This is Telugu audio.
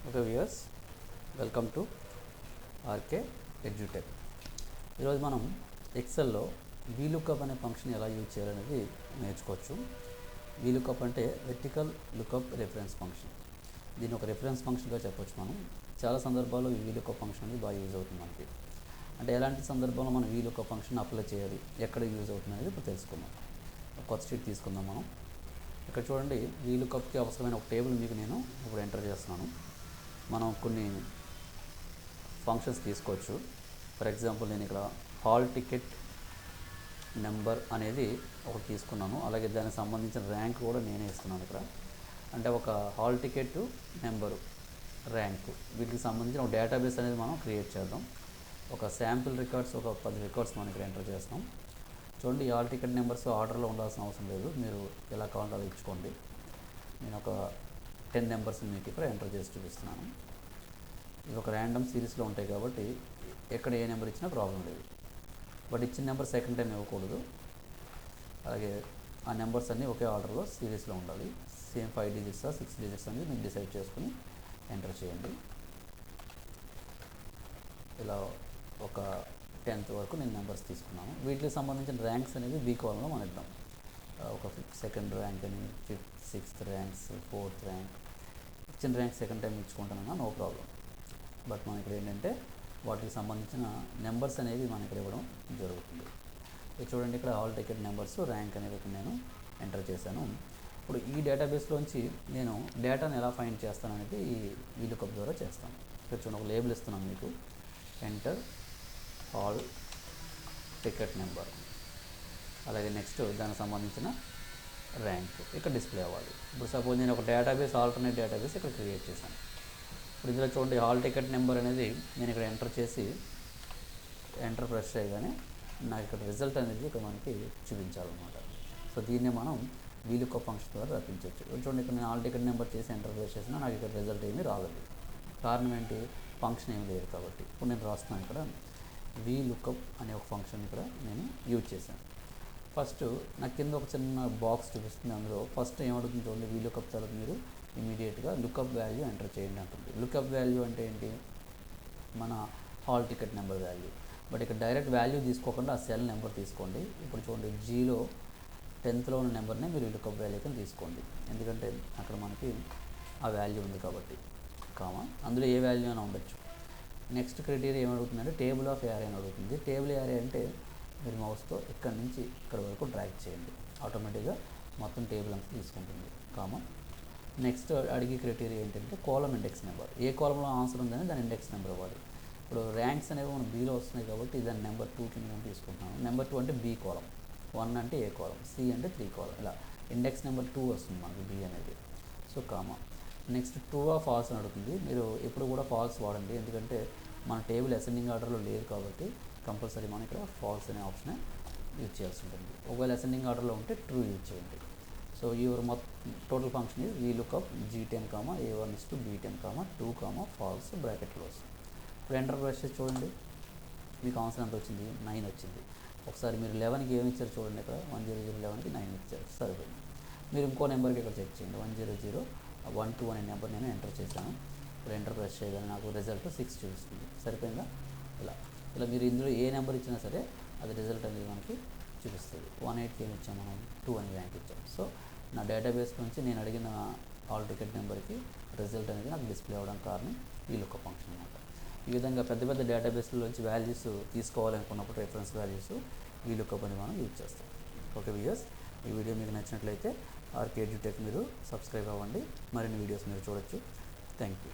Okay viewers, welcome to RK Edutech. ఈరోజు మనం ఎక్సెల్లో వీలుకప్ అనే ఫంక్షన్ ఎలా యూజ్ చేయాలనేది నేర్చుకోవచ్చు. వీలుకప్ అంటే వెర్టికల్ లుకప్ రెఫరెన్స్ ఫంక్షన్. దీన్ని ఒక రెఫరెన్స్ ఫంక్షన్గా చెప్పొచ్చు. మనం చాలా సందర్భాల్లో ఈ వీలుకప్ ఫంక్షన్ అనేది బాగా యూజ్ అవుతుంది మనకి. అంటే ఎలాంటి సందర్భంలో మనం వీలుకప్ ఫంక్షన్ అప్లై చేయాలి, ఎక్కడ యూజ్ అవుతుంది అనేది ఇప్పుడు తెలుసుకుందాం. కొత్త షీట్ తీసుకుందాం మనం. ఇక్కడ చూడండి, వీలుకప్కి అవసరమైన ఒక టేబుల్ మీకు నేను ఇప్పుడు ఎంటర్ చేస్తున్నాను. మనం కొన్ని ఫంక్షన్స్ తీసుకోవచ్చు. ఫర్ ఎగ్జాంపుల్ నేను ఇక్కడ హాల్ టికెట్ నెంబర్ అనేది ఒకటి తీసుకున్నాను. అలాగే దానికి సంబంధించిన ర్యాంక్ కూడా నేనే ఇస్తున్నాను ఇక్కడ. అంటే ఒక హాల్ టికెట్ నెంబరు, ర్యాంకు, వీటికి సంబంధించిన ఒక డేటాబేస్ అనేది మనం క్రియేట్ చేద్దాం. ఒక శాంపిల్ రికార్డ్స్, ఒక 10 రికార్డ్స్ మనం ఇక్కడ ఎంటర్ చేస్తాం. చూడండి, ఈ హాల్ టికెట్ నెంబర్స్ ఆర్డర్లో ఉండాల్సిన అవసరం లేదు, మీరు ఎలా కావాలంటే అలా ఇచ్చుకోండి. నేను ఒక 10 నెంబర్స్ని మీకు ఇక్కడ ఎంటర్ చేసి చూపిస్తున్నాను. ఇవి ఒక ర్యాండమ్ సిరీస్లో ఉంటాయి కాబట్టి ఎక్కడ ఏ నెంబర్ ఇచ్చినా ప్రాబ్లం లేదు. బట్ ఇచ్చిన నెంబర్ సెకండ్ టైం ఇవ్వకూడదు. అలాగే ఆ నెంబర్స్ అన్నీ ఒకే ఆర్డర్లో సిరీస్లో ఉండాలి. సేమ్ 5 డిజిట్సా 6 డిజిట్స్ అనేది మీరు డిసైడ్ చేసుకుని ఎంటర్ చేయండి. ఇలా ఒక 10th వరకు నేను నెంబర్స్ తీసుకున్నాను. వీటికి సంబంధించిన ర్యాంక్స్ అనేది బీ కాలంలో మనం ఇద్దాం. ఒక 2nd ర్యాంక్ అని, 5th 6th ranks, 4th rank. ఇచ్చిన ర్యాంక్ సెకండ్ టైం ఇచ్చుకుంటానన్నా నో ప్రాబ్లం. బట్ మన ఇక్కడ ఏంటంటే వాటికి సంబంధించిన నెంబర్స్ అనేవి మన ఇక్కడ ఇవ్వడం జరుగుతుంది. చూడండి, ఇక్కడ హాల్ టికెట్ నెంబర్స్, ర్యాంక్ అనేది ఇక్కడ నేను ఎంటర్ చేశాను. ఇప్పుడు ఈ డేటాబేస్లోంచి నేను డేటాను ఎలా ఫైండ్ చేస్తాను అనేది ఈ వీలుకప్ ద్వారా చేస్తాను. ఇక్కడ చూడండి, ఒక లేబుల్ ఇస్తున్నాను మీకు. ఎంటర్ హాల్ టికెట్ నెంబర్, అలాగే నెక్స్ట్ దానికి సంబంధించిన ర్యాంక్ ఇక్కడ డిస్ప్లే అవ్వాలి. ఇప్పుడు సపోజ్ నేను ఒక డేటాబేస్, ఆల్టర్నేట్ డేటాబేస్ ఇక్కడ క్రియేట్ చేశాను. ఇప్పుడు ఇందులో చూడండి, హాల్ టికెట్ నెంబర్ అనేది నేను ఇక్కడ ఎంటర్ చేసి ఎంటర్ ప్రెస్ చేయగానే నాకు ఇక్కడ రిజల్ట్ అనేది ఇక్కడ మనకి చూపించాలన్నమాట. సో దీన్నే మనం వీలుకప్ ఫంక్షన్ ద్వారా రప్పించవచ్చు. చూడండి, ఇక్కడ నేను హాల్ టికెట్ నెంబర్ చేసి ఎంటర్ ప్రెస్ చేసినా నాకు ఇక్కడ రిజల్ట్ ఏమీ రాలేదు. కారణం ఏంటి? ఫంక్షన్ ఏమి లేదు కాబట్టి. ఇప్పుడు నేను రాస్తున్నాను ఇక్కడ వీలుకప్ అనే ఒక ఫంక్షన్ ఇక్కడ నేను యూజ్ చేశాను. ఫస్ట్ నాకు కింద ఒక చిన్న బాక్స్ చూపిస్తుంది. అందులో ఫస్ట్ ఏమడుగుతుంది చూడండి, వీలుకప్ తర్వాత మీరు ఇమీడియట్గా లుకప్ వాల్యూ ఎంటర్ చేయండి అంటుంది. లుకప్ వాల్యూ అంటే ఏంటి? మన hall ticket number value. But ఇక్కడ డైరెక్ట్ వాల్యూ తీసుకోకుండా ఆ సెల్ నెంబర్ తీసుకోండి. ఇప్పుడు చూడండి, జీలో 10th ఉన్న నెంబర్నే మీరు లుకప్ వాల్యూ కింద తీసుకోండి. ఎందుకంటే అక్కడ మనకి ఆ వాల్యూ ఉంది కాబట్టి. అందులో ఏ వాల్యూ అయినా ఉండొచ్చు. నెక్స్ట్ క్రైటీరియా ఏమడుగుతుందంటే టేబుల్ ఆఫ్ ఏరియా అని అడుగుతుంది. టేబుల్ ఏరియా అంటే మీరు మౌస్తో ఇక్కడ నుంచి ఇక్కడ వరకు డ్రాగ్ చేయండి, ఆటోమేటిక్గా మొత్తం టేబుల్ అంతా తీసుకుంటుంది. నెక్స్ట్ అడిగే క్రైటీరియా ఏంటంటే కాలమ్ ఇండెక్స్ నెంబర్. ఏ కాలంలో ఆన్సర్ ఉందని దాని ఇండెక్స్ నెంబర్ ఇవ్వాలి. ఇప్పుడు ర్యాంక్స్ అనేవి మనం బీలో వస్తున్నాయి కాబట్టి దాని నెంబర్ 2 కింద నేను తీసుకుంటున్నాను. నెంబర్ 2 అంటే బీ కాలం, 1 అంటే ఏ కాలం, సి అంటే 3 కాలం. ఇలా ఇండెక్స్ నెంబర్ 2 వస్తుంది మనకి బీ అనేది. So next true or false అని అడుగుతుంది. మీరు ఎప్పుడు కూడా ఫాల్స్ వాడండి, ఎందుకంటే మన టేబుల్ అసెండింగ్ ఆర్డర్లో లేదు కాబట్టి కంపల్సరీ మనం ఇక్కడ ఫాల్స్ అనే ఆప్షన్ యూజ్ చేయాల్సి ఉంటుంది. ఒకవేళ అసెండింగ్ ఆర్డర్లో ఉంటే ట్రూ యూజ్ చేయండి. So your total function is VLOOKUP G10, A1 is to B10, 2, false bracket close. ఇప్పుడు ఎంటర్ ప్రెస్ చేసి చూడండి, మీకు ఆన్సర్ ఎంత వచ్చింది? 9 వచ్చింది. ఒకసారి మీరు 11కి ఏమి ఇచ్చారు చూడండి, ఇక్కడ 10011కి 9 ఇచ్చారు, సరిపోయింది. మీరు ఇంకో నెంబర్కి ఇక్కడ చెక్ చేయండి. 10012 అనే నెంబర్ నేను ఎంటర్ చేశాను. ఇప్పుడు ఎంటర్ ప్రెస్ చేయగానే నాకు రిజల్ట్ 6 చూపిస్తుంది. సరిపోయిందా? ఇలా మీరు ఇందులో ఏ నెంబర్ ఇచ్చినా సరే అది రిజల్ట్ అనేది మనకి చూపిస్తుంది. 180కి ఏమి ఇచ్చాం మనం? 2 అని ర్యాంక్ ఇచ్చాం. సో నా డేటాబేస్ నుంచి నేను అడిగిన హాల్ టికెట్ నెంబర్కి రిజల్ట్ అనేది నాకు డిస్ప్లే అవ్వడానికి కారణం వీలుకప్ ఫంక్షన్ అన్నమాట. ఈ విధంగా పెద్ద పెద్ద డేటాబేస్లోంచి వాల్యూస్ తీసుకోవాలనుకున్నప్పుడు రెఫరెన్స్ వాల్యూస్ వీలుకప్ అని మనం యూజ్ చేస్తాం. ఓకే వ్యూయర్స్, ఈ వీడియో మీకు నచ్చినట్లయితే ఆర్కే ఎడ్యుటెక్ మీరు సబ్స్క్రైబ్ అవ్వండి. మరిన్ని వీడియోస్ మీరు చూడొచ్చు. Thank you.